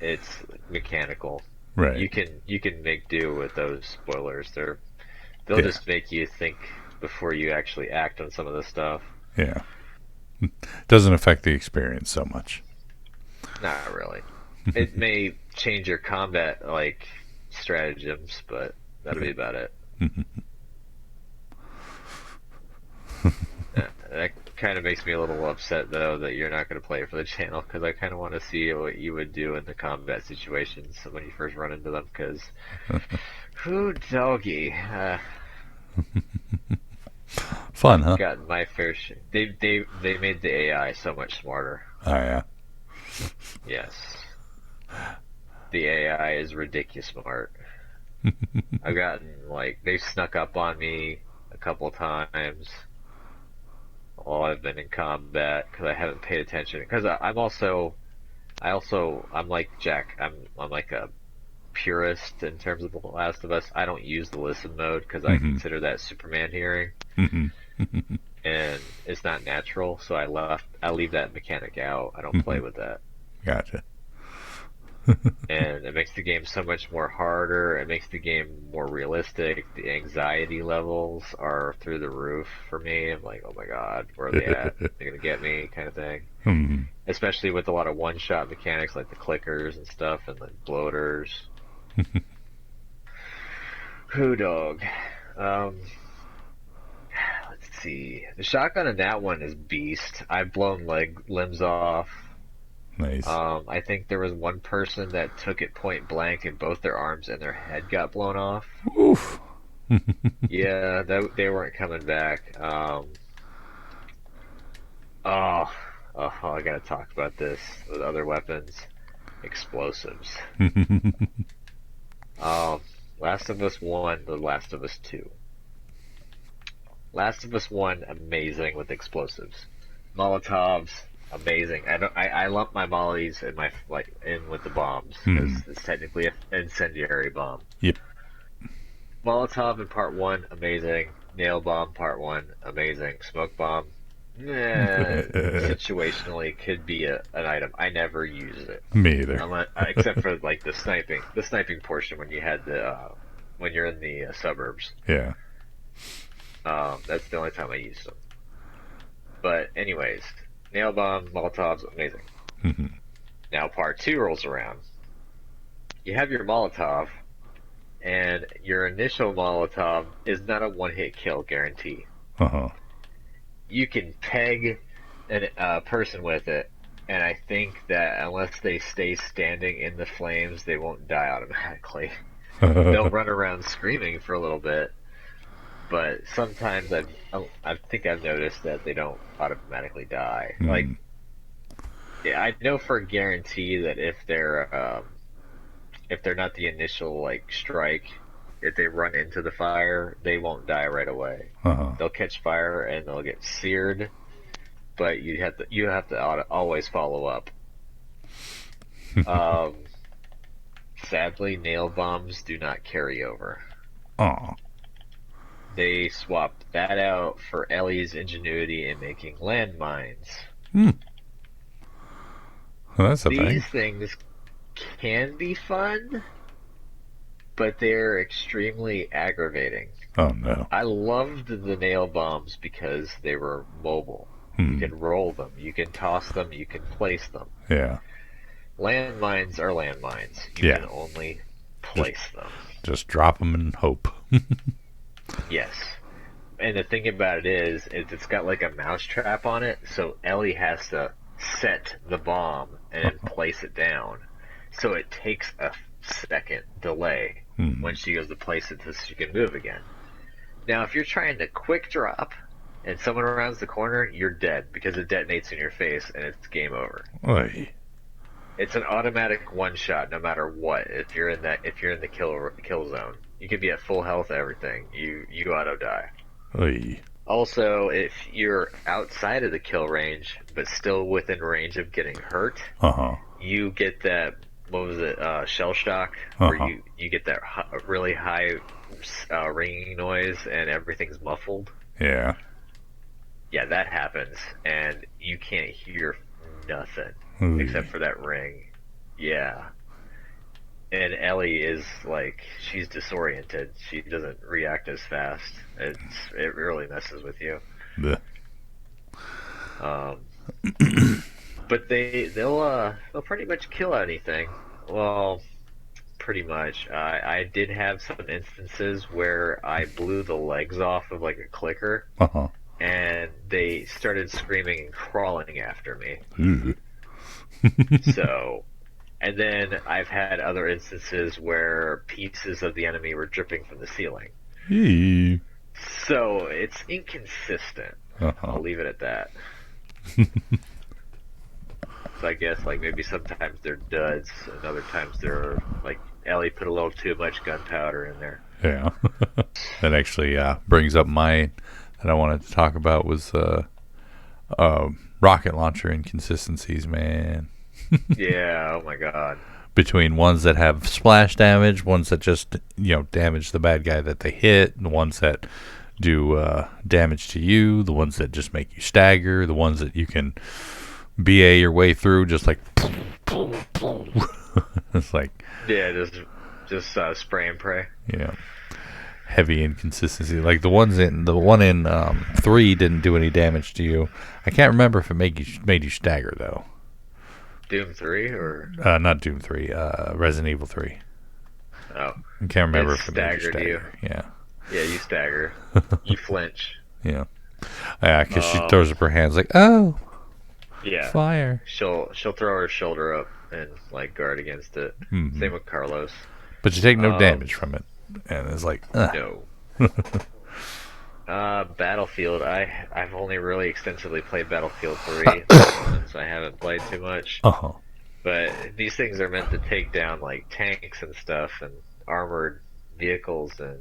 It's mechanical. Right. You can make do with those spoilers. They'll just make you think before you actually act on some of the stuff. Yeah. Doesn't affect the experience so much. Not really. It may change your combat like stratagems, but that'll be about it. That kind of makes me a little upset though that you're not going to play it for the channel because I kind of want to see what you would do in the combat situations when you first run into them. Because, whoo doggy, Fun, huh? got my fair share. They made the AI so much smarter. Oh yeah. Yes, the AI is ridiculous smart. I've gotten like they've snuck up on me a couple times. While I've been in combat because I haven't paid attention. Because I'm like Jack. I'm like a purist in terms of The Last of Us. I don't use the listen mode because I consider that Superman hearing, and it's not natural. So I leave that mechanic out. I don't play with that. Gotcha. and it makes the game so much more harder. It makes the game more realistic. The anxiety levels are through the roof for me. I'm like, oh my god, where are they at? They're gonna get me, kind of thing. Hmm. Especially with a lot of one-shot mechanics like the clickers and stuff, and the bloaters. Who dog? Um, let's see. The shotgun in that one is beast. I've blown limbs off. Nice. I think there was one person that took it point blank and both their arms and their head got blown off. Oof. Yeah, they weren't coming back. Oh, I gotta talk about this with other weapons. Explosives. Um, Last of Us 1, The Last of Us 2. Last of Us 1, amazing with explosives. Molotovs, amazing. I lump my mollies in my in with the bombs because Hmm. it's technically an incendiary bomb. Yep. Molotov in part one, amazing. Nail bomb part one, amazing. Smoke bomb, situationally could be an item. I never use it, Me either. except for like the sniping portion when you had when you're in the suburbs. Yeah. That's the only time I use them. But anyways, nail bomb, Molotovs, amazing. Mhm. Now part two rolls around. You have your Molotov, and your initial Molotov is not a one-hit kill guarantee. Uh-huh. You can peg a person with it, and I think that unless they stay standing in the flames, they won't die automatically. They'll run around screaming for a little bit, but sometimes I think I've noticed that they don't automatically die. Like, yeah, I know for a guarantee that if they're not the initial like strike, if they run into the fire, they won't die right away. Uh-huh. They'll catch fire and they'll get seared, but you have to always follow up. Um, Sadly, nail bombs do not carry over. Oh. They swapped that out for Ellie's ingenuity in making landmines. Hmm. Well, that's a thing. These things can be fun, but they're extremely aggravating. Oh no. I loved the nail bombs because they were mobile. You can roll them, you can toss them, you can place them. Yeah. Landmines are landmines. You Yeah. can only place them. Just drop them and hope. Yes. And the thing about it is it's got like a mouse trap on it, so Ellie has to set the bomb and then place it down. So it takes a second delay when she goes to place it so she can move again. Now, if you're trying to quick drop and someone rounds the corner, you're dead because it detonates in your face and it's game over. Oy. It's an automatic one shot no matter what. If you're in the kill zone, you could be at full health, everything. You auto die. Oy. Also, if you're outside of the kill range but still within range of getting hurt, Uh-huh. you get that, what was it, shell shock, where you get that really high ringing noise and everything's muffled. Yeah. Yeah, that happens, and you can't hear nothing Oy. except for that ring. Yeah. And Ellie is like, she's disoriented. She doesn't react as fast. It really messes with you. Blech. But they'll pretty much kill anything. Well, pretty much. I did have some instances where I blew the legs off of like a clicker, Uh-huh. and they started screaming and crawling after me. So, and then I've had other instances where pieces of the enemy were dripping from the ceiling. Eee. So it's inconsistent. I'll leave it at that. So I guess like maybe sometimes they're duds, and other times they're like Ellie put a little too much gunpowder in there. Yeah. That actually brings up mine that I wanted to talk about was rocket launcher inconsistencies, man. Yeah, oh my god. Between ones that have splash damage, ones that just, damage the bad guy that they hit, the ones that do damage to you, the ones that just make you stagger, the ones that you can BA your way through just like It's like, Yeah, just spray and pray. you know, heavy inconsistency. Like the one in 3 didn't do any damage to you. I can't remember if it made you stagger though. Doom 3 or Not Doom 3. Resident Evil 3. oh, I can't remember it if it made you staggered you. stagger. Yeah. Yeah, you stagger. You flinch. Yeah. Yeah, because she Um, throws up her hands like, oh, yeah. fire. She'll throw her shoulder up and like guard against it. Hmm. Same with Carlos. But you take no Um, damage from it, and it's like, no. Battlefield. I've only really extensively played Battlefield 3. Since I haven't played too much. uh-huh. But these things are meant to take down like tanks and stuff and armored vehicles, and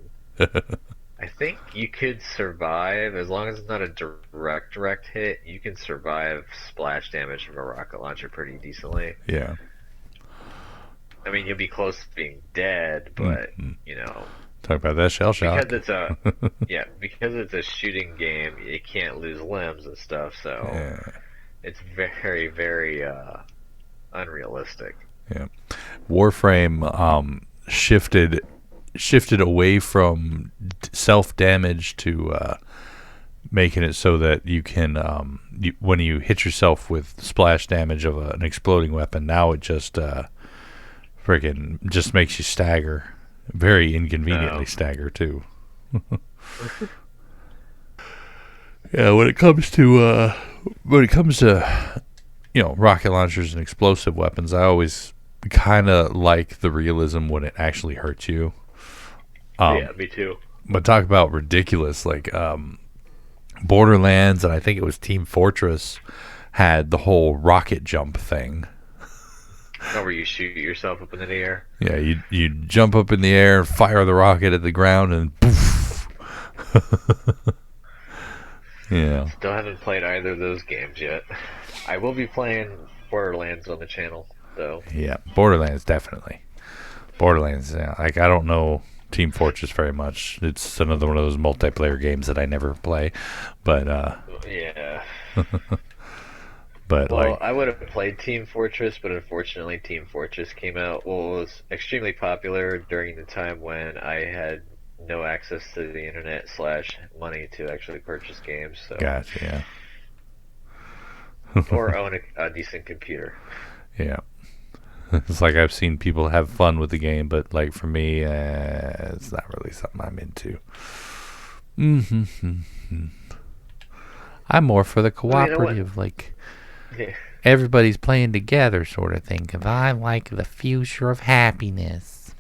I think you could survive as long as it's not a direct hit. You can survive splash damage from a rocket launcher pretty decently. Yeah. I mean, you'll be close to being dead, but you know, Talk about that shell shock. because it's a shooting game, you can't lose limbs and stuff. So Yeah. it's very, very unrealistic. Yeah. Warframe shifted away from self damage to making it so that you can when you hit yourself with splash damage of an exploding weapon, now it just freaking just makes you stagger, very inconveniently stagger too. Yeah, when it comes to rocket launchers and explosive weapons, I always kind of like the realism when it actually hurts you. Yeah, me too. But talk about ridiculous, like Borderlands, and I think it was Team Fortress had the whole rocket jump thing. Oh, where you shoot yourself up into the air? Yeah, you jump up in the air, fire the rocket at the ground, and poof. Yeah. Still haven't played either of those games yet. I will be playing Borderlands on the channel, though. Yeah, Borderlands definitely. Borderlands, yeah. Like I don't know Team Fortress very much. It's another one of those multiplayer games that I never play, but Yeah. but Well, like I would have played Team Fortress, but unfortunately Team Fortress came out, well, it was extremely popular during the time when I had no access to the internet / money to actually purchase games, so gotcha, or own a decent computer. yeah. It's like I've seen people have fun with the game, but like for me, it's not really something I'm into. I'm more for the Well, you know what? cooperative, like Yeah. everybody's playing together sort of thing, because I like the future of happiness.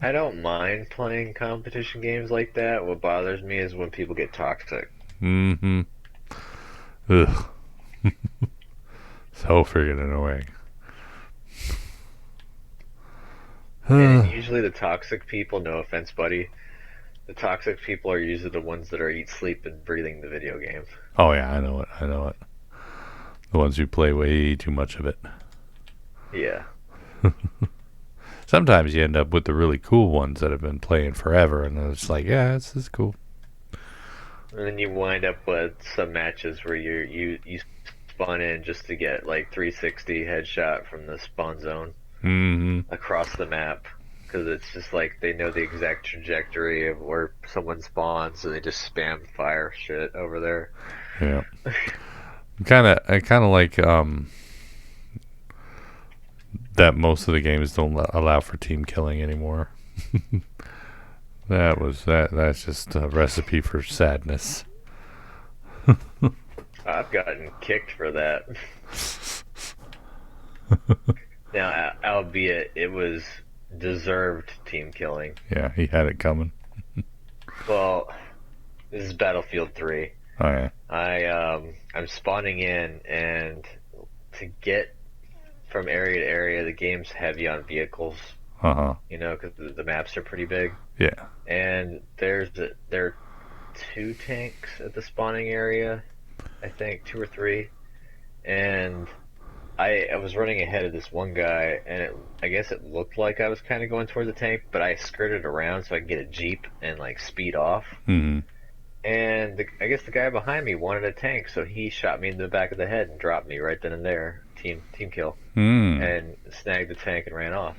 I don't mind playing competition games like that. What bothers me is when people get toxic. Mm-hmm. Ugh. So friggin' annoying. And usually the toxic people, no offense, buddy, the toxic people are usually the ones that are eat, sleep, and breathing the video game. Oh yeah, I know it. I know it. The ones who play way too much of it. Yeah. Sometimes you end up with the really cool ones that have been playing forever, and it's like, yeah, this is cool. And then you wind up with some matches where you spawn in just to get like 360 headshot from the spawn zone Mm-hmm. across the map. Because it's just like they know the exact trajectory of where someone spawns, so they just spam fire shit over there. Yeah. I kind of like that most of the games don't allow for team killing anymore. That's just a recipe for sadness. I've gotten kicked for that. Now, albeit it was deserved team killing. Yeah, he had it coming. Well, this is Battlefield 3. Oh yeah. I'm spawning in, and to get from area to area, the game's heavy on vehicles. Uh-huh. You know, because the maps are pretty big. Yeah. And there are 2 tanks at the spawning area, I think 2 or 3, and I was running ahead of this one guy, and I guess it looked like I was kind of going towards the tank, but I skirted around so I could get a Jeep and like speed off. Mm-hmm. And I guess the guy behind me wanted a tank, so he shot me in the back of the head and dropped me right then and there. Team kill. Hmm. And snagged the tank and ran off.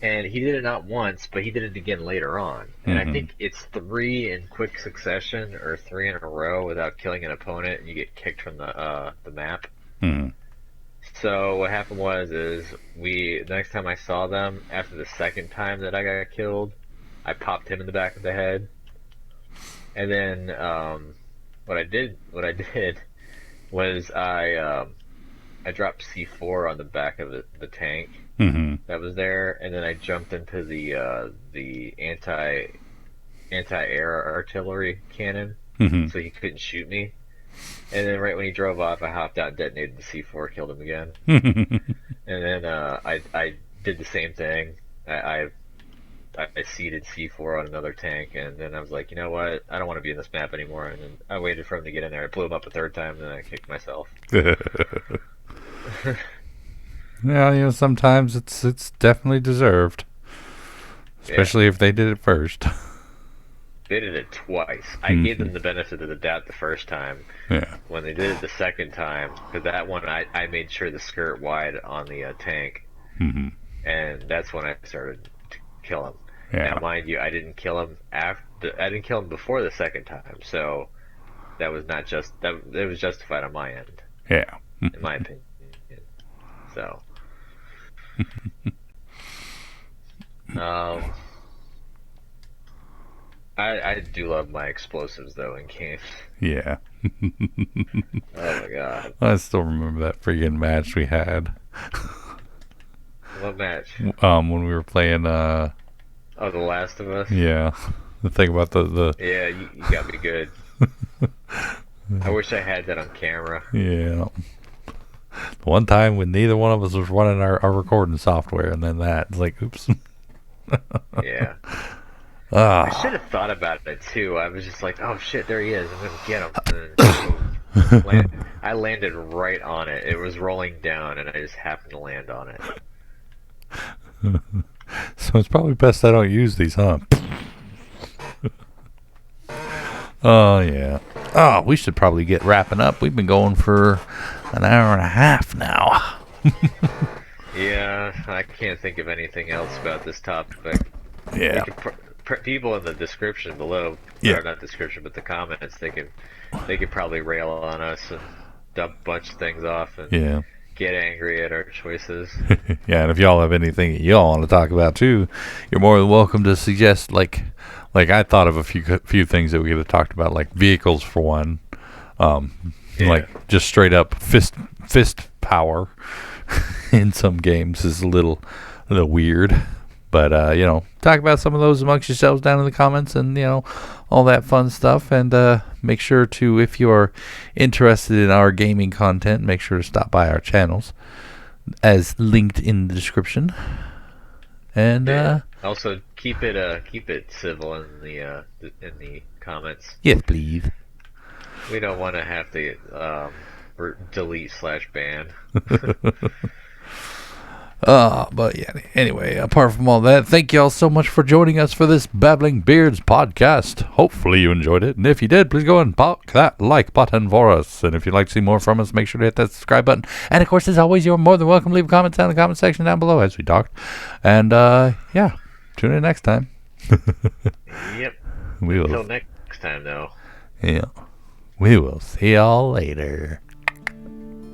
And he did it not once, but he did it again later on. And I Mm-hmm. think it's three in quick succession or three in a row without killing an opponent, and you get kicked from the map. Mm-hmm. So what happened is the next time I saw them after the second time that I got killed, I popped him in the back of the head, and then what I did was I dropped C4 on the back of the tank Mm-hmm. that was there, and then I jumped into the anti-air artillery cannon, Mm-hmm. so he couldn't shoot me. And then right when he drove off, I hopped out, and detonated the C4, killed him again. And then I did the same thing. I seeded C4 on another tank, and then I was like, you know what? I don't want to be in this map anymore. And then I waited for him to get in there. I blew him up a third time, and then I kicked myself. Yeah, sometimes it's definitely deserved, Yeah, especially if they did it first. they did it twice. I gave Mm-hmm. them the benefit of the doubt the first time. Yeah. When they did it the second time, because that one I made sure the skirt wide on the tank, Mm-hmm. and that's when I started to kill him. Now, Yeah. mind you, I didn't kill him after. I didn't kill him before the second time, so that was not just that. It was justified on my end, Yeah. in my opinion. So, um, I do love my explosives though in games. Yeah. Oh my god, I still remember that freaking match we had. what match? When we were playing Oh, The Last of Us. yeah. The thing about the Yeah, you got me good. I wish I had that on camera. yeah. The one time when neither one of us was running our recording software, and then that it's like, oops. Yeah. I should Ah. have thought about it too. I was just like, oh shit, there he is. I'm gonna get him. And then, I landed right on it. It was rolling down, and I just happened to land on it. So it's probably best I don't use these, huh? Oh yeah. Oh, we should probably get wrapping up. We've been going for an hour and a half now. Yeah, I can't think of anything else about this topic. We Yeah. could people in the description below, Yeah. or not description, but the comments, they could probably rail on us and dump a bunch of things off and Yeah. get angry at our choices. Yeah, and if y'all have anything that y'all want to talk about too, you're more than welcome to suggest. Like I thought of a few things that we could have talked about, like vehicles for one, Yeah. like just straight up fist power in some games is a little weird. But talk about some of those amongst yourselves down in the comments, and all that fun stuff. And make sure to, if you are interested in our gaming content, make sure to stop by our channels as linked in the description. And Yeah. Also, keep it civil in the comments. yes, please. We don't want to have to delete/ban. But yeah, anyway, apart from all that, thank y'all so much for joining us for this Babbling Beards podcast. Hopefully you enjoyed it. And if you did, please go and pop that like button for us. And if you'd like to see more from us, make sure to hit that subscribe button. And of course, as always, you're more than welcome to leave a comment down in the comment section down below as we talked. And yeah, tune in next time. Yep. We Until will. next time, though. Yeah. We will see y'all later.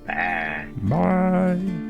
Bye. Bye.